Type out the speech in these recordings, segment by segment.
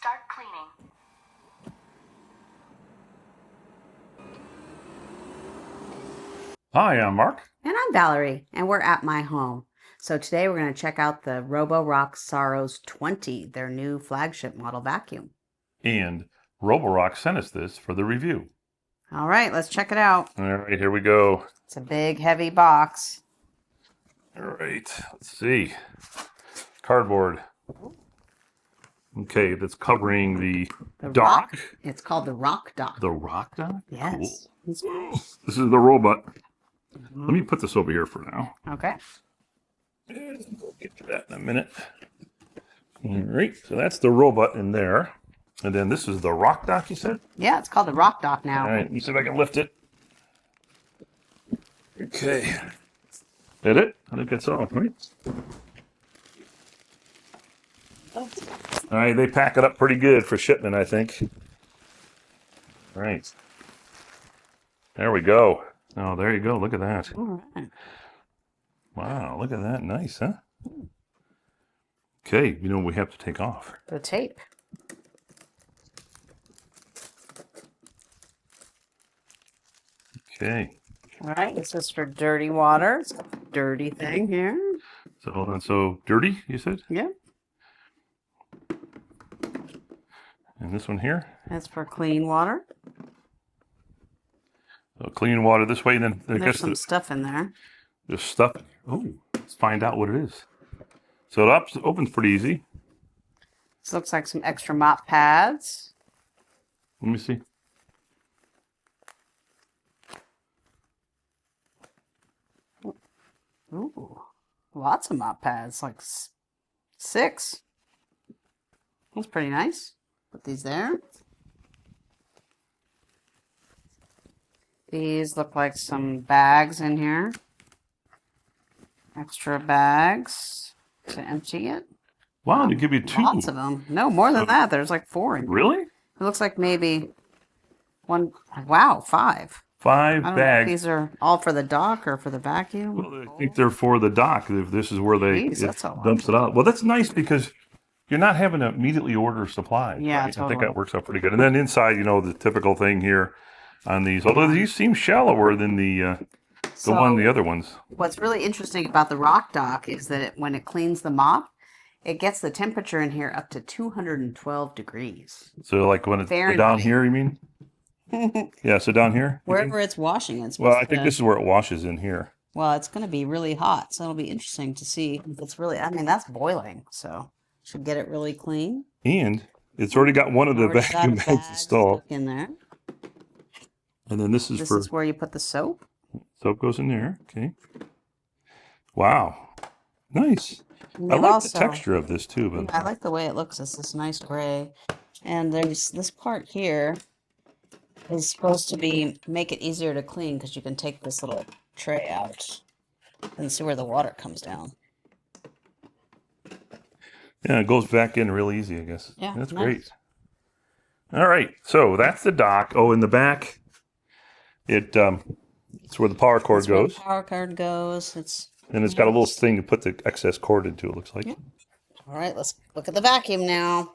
Start cleaning. Hi, I'm Mark. And I'm Valerie, and we're at my home. So today we're going to check out the Roborock Saros 20, their new flagship model vacuum. And Roborock sent us this for the review. All right, let's check it out. All right, here we go. It's a big, heavy box. All right, let's see. Cardboard. Okay, that's covering the dock. It's called the Rock Dock. The Rock Dock? Yes. Cool. This is the robot. Let me put this over here for now. Okay. We'll get to that in a minute. All right, so that's the robot in there. And then this is the Rock Dock, you said? Yeah, it's called the Rock Dock now. All right, let me see if I can lift it. Okay. That it? I think that's all, right? All right, they pack it up pretty good for shipment, I think. All right. There we go. Oh, there you go. Look at that. All right. Wow, look at that. Nice, huh? Okay, you know what we have to take off? The tape. Okay. All right, this is for dirty water. It's got a dirty thing here. So hold on. So dirty, you said? Yeah. And this one here? That's for clean water. So clean water this way, and then I There's guess some stuff in there. there's stuff. Oh, let's find out what it is. So it opens pretty easy. This looks like some extra mop pads. Let me see. Ooh, lots of mop pads, like 6. That's pretty nice. Put these there. These look like some bags in here. Extra bags to empty it. Wow, they give you 2. Lots of them. No, more than that. There's like 4 in here. Really? It looks like maybe 1. Wow, 5. 5 I don't know if bags. these are all for the dock or for the vacuum. Well, I think they're for the dock. If this is where Jeez, it that's a lot. dumps it out. Well, that's nice because you're not having to immediately order supplies. Yeah, right? I think totally. that works out pretty good. And then inside, you know, the typical thing here on these, although these seem shallower than the other ones. What's really interesting about the Rock Dock is that when it cleans the mop, it gets the temperature in here up to 212 degrees. So like when it's Fahrenheit. down here, you mean? Yeah, so down here? Wherever it's washing, it's Well, I think this is where it washes in here. Well, it's going to be really hot, so it'll be interesting to see if it's really. I mean, that's boiling, so should get it really clean. And it's already got one of the Already got vacuum a bags bag installed. stuck in there. And then this is This for is where you put the soap. soap goes in there. Okay. Wow. Nice. I And like also, the texture of this too, but I like the way it looks. It's this nice gray, and there's this part here is supposed to make it easier to clean because you can take this little tray out and see where the water comes down. yeah, it goes back in real easy, I guess. Yeah, That's nice. great. All right. So that's the dock. Oh, in the back, it's where the power cord That's where goes. the power cord goes. And it's got a little thing to put the excess cord into, it looks like. Yeah. All right, let's look at the vacuum now.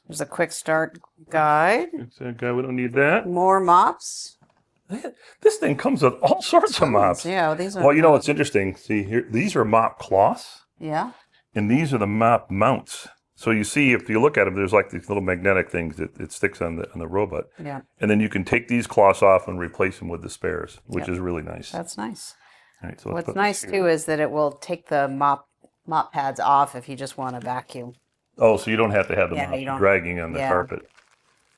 There's a quick start guide. Okay, we don't need that. More mops. This thing comes with all sorts of mops. Yeah, these are. Well, you know what's interesting? See here, these are mop cloths, Yeah. and these are the mop mounts. So you see, if you look at them, there's like these little magnetic things that it sticks on the robot. Yeah. And then you can take these cloths off and replace them with the spares, which Yep. is really nice. That's nice. All right, so let's What's put nice this here. too is that it will take the mop pads off if you just want to vacuum. Oh, so you don't have to have the Yeah, mop you don't- dragging on the yeah. carpet.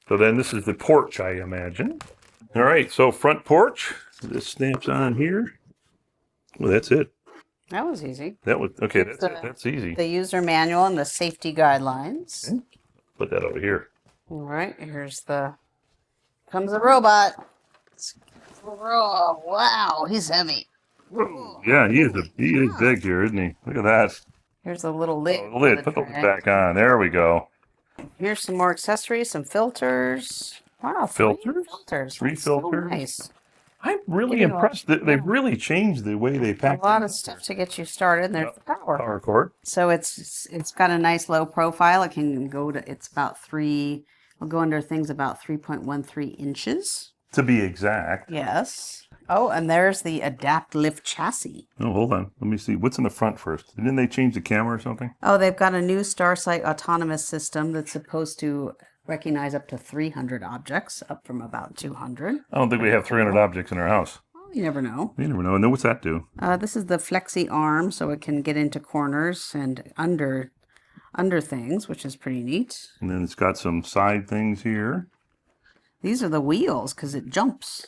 So then this is the porch, I imagine. All right, so front porch. This snaps on here. Well, that's it. That was easy. That was okay. That's the- it. That's easy. The user manual and the safety guidelines. Okay. Put that over here. All right, here's comes the robot. Oh, wow, he's heavy. Yeah, he is big here, isn't he? Look at that. Here's a little lid. Oh, the lid. for Put the lid tray. back on. There we go. Here's some more accessories, some filters. Wow, Filters? Filters. Three That's so filters? nice. I'm really Give you a- impressed that they've yeah. really changed the way they A pack lot of stuff to get you started. And there's the power. power cord. So it's got a nice low profile. It can go to, it's about we'll go under things about 3.13 inches. To be exact. Yes. Oh, and there's the Adapt Lift chassis. Oh, hold on. Let me see. What's in the front first? Didn't they change the camera or something? Oh, they've got a new Starsight autonomous system that's supposed to recognize up to 300 objects, up from about 200. I don't think we have 300 objects in our house. Well, you never know. You never know. And then what's that do? This is the flexi arm, so it can get into corners and under things, which is pretty neat. And then it's got some side things here. These are the wheels because it jumps.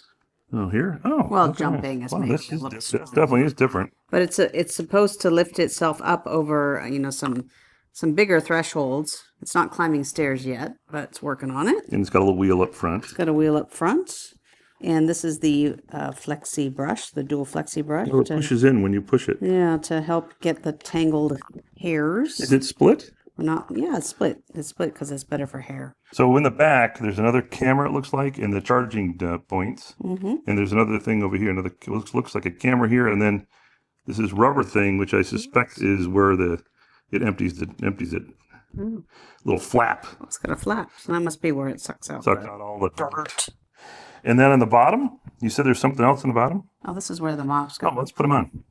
Oh, here? Oh. Well, okay. jumping is Wow, maybe this a is little this strong. definitely is different. But it's supposed to lift itself up over, some bigger thresholds. It's not climbing stairs yet, but it's working on it. And it's got a little wheel up front. It's got a wheel up front. And this is the flexi brush, the dual flexi brush. Oh, it pushes in when you push it. Yeah, to help get the tangled hairs. Is it split? Yeah, it's split. It's split because it's better for hair. So in the back, there's another camera, it looks like, and the charging points. Mm-hmm. And there's another thing over here. Another looks like a camera here. And then this is rubber thing, which I suspect is where it empties it. Mm. Little flap. Oh, it's got a flap, so that must be where it sucks out. Sucks out all the dirt. And then on the bottom, you said there's something else on the bottom? Oh, this is where the mops go. Oh, let's put them on.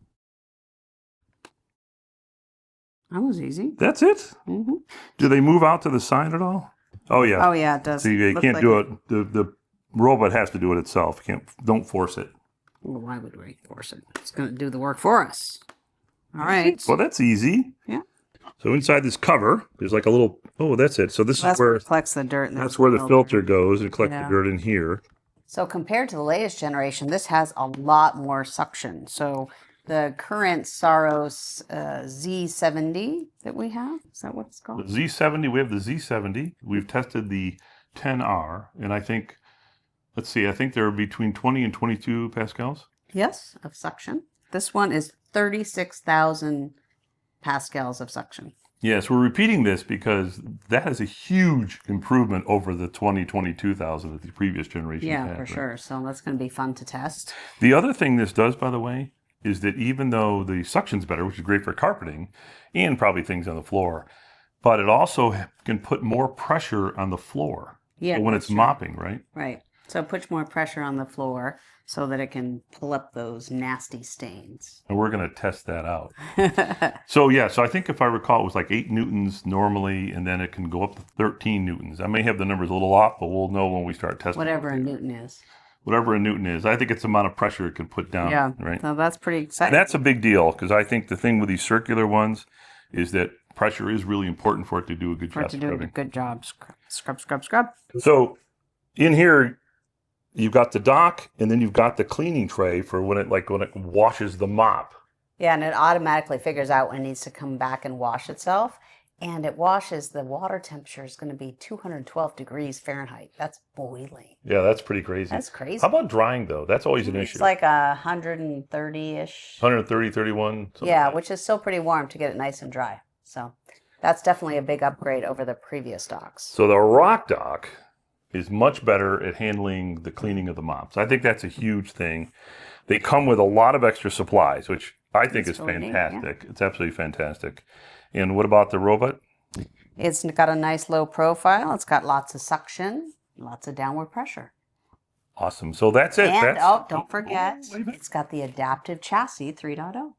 That was easy. That's it? Mm-hmm. Do they move out to the side at all? Oh, yeah. Oh, yeah, it does. So you Looks can't like do it. The robot has to do it itself. Don't force it. Well, why would we force it? It's going to do the work for us. All right. Well, that's easy. Yeah. So inside this cover, there's like a little, that's it. So this That's is where, it collects the dirt. And that's where the filter goes and collects Yeah. the dirt in here. So compared to the latest generation, this has a lot more suction. So the current Saros Z70 that we have, is that what it's The called? Z70, we have the Z70. We've tested the 10R, and I think they're between 20 and 22 pascals. Yes, of suction. This one is 36,000 pascals of suction. Yes, we're repeating this because that is a huge improvement over the 22,000 that the previous generation Yeah, had. for right? sure. So that's going to be fun to test. The other thing this does, by the way, is that even though the suction's better, which is great for carpeting and probably things on the floor, but it also can put more pressure on the floor. Yeah, So when that's it's true. mopping, right? Right. So it puts more pressure on the floor so that it can pull up those nasty stains. And we're going to test that out. So I think if I recall, it was like 8 newtons normally, and then it can go up to 13 newtons. I may have the numbers a little off, but we'll know when we start testing. Whatever a Newton is. Whatever a newton is. I think it's the amount of pressure it can put down. Yeah. Right. So that's pretty exciting. That's a big deal because I think the thing with these circular ones is that pressure is really important for it to do a good For job it to do a scrubbing. good job. Scrub, scrub, scrub. So in here, you've got the dock, and then you've got the cleaning tray for when it washes the mop. Yeah, and it automatically figures out when it needs to come back and wash itself. And it washes, the water temperature is going to be 212 degrees Fahrenheit. That's boiling. Yeah, that's pretty crazy. That's crazy. How about drying, though? That's always an issue. It's like 130-ish. 130, 31? Yeah, which is still pretty warm to get it nice and dry. So that's definitely a big upgrade over the previous docks. So the Rock Dock is much better at handling the cleaning of the mops. I think that's a huge thing. They come with a lot of extra supplies, which I think is really neat, fantastic. It's absolutely fantastic. And what about the robot? It's got a nice low profile. It's got lots of suction, lots of downward pressure. Awesome. So that's it. And, That's, don't forget, wait a minute. it's got the adaptive chassis 3.0.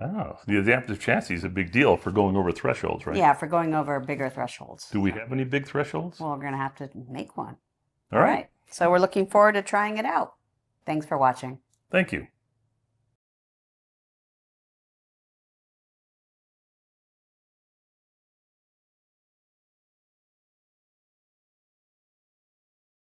Oh, the adaptive chassis is a big deal for going over thresholds, right? Yeah, for going over bigger thresholds. Do we have any big thresholds? Well, we're going to have to make one. All right. So we're looking forward to trying it out. Thanks for watching. Thank you.